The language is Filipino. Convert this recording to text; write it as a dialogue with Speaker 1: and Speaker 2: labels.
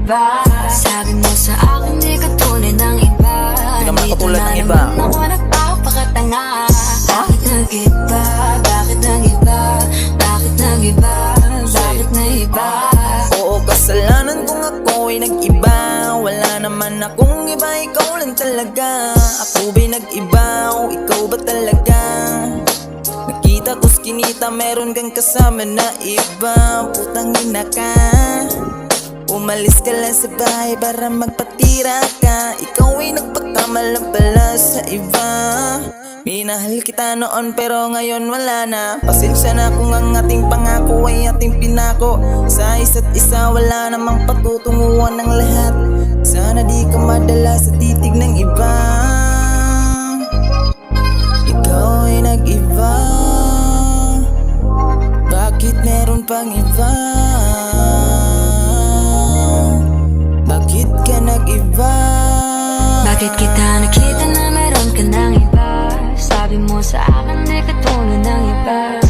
Speaker 1: iba. Sabi mo sa akin di ka tunay ng iba.
Speaker 2: Di ka makatulad ng iba.
Speaker 1: Dito na naman ako nagpapakatanga. Bakit nag-iba? Bakit nag-iba? Bakit nag-iba? Bakit nag-iba?
Speaker 2: Oo, kasalanan kung ako ay nag-iba. Wala naman akong iba, ikaw lang talaga. Ako ba'y nag-iba o ikaw ba talaga? Nakita ko's kinita, meron kang kasama na iba. Putang ina ka, umalis ka lang sa bahay para magpatira ka. Ikaw ay nagpatama lang pala sa iba. Minahal kita noon pero ngayon wala na. Pasensya na kung ang ating pangako ay ating pinako. Sa isa't isa wala namang patutunguhan ng lahat. Sana di ka madala sa titig ng iba. Ikaw ay nag-iba. Bakit meron pang iba? Bakit ka nag-iba?
Speaker 1: Bakit kita nakita na meron ka ng iba? Sabi mo sa akin di ka tunay ng iba.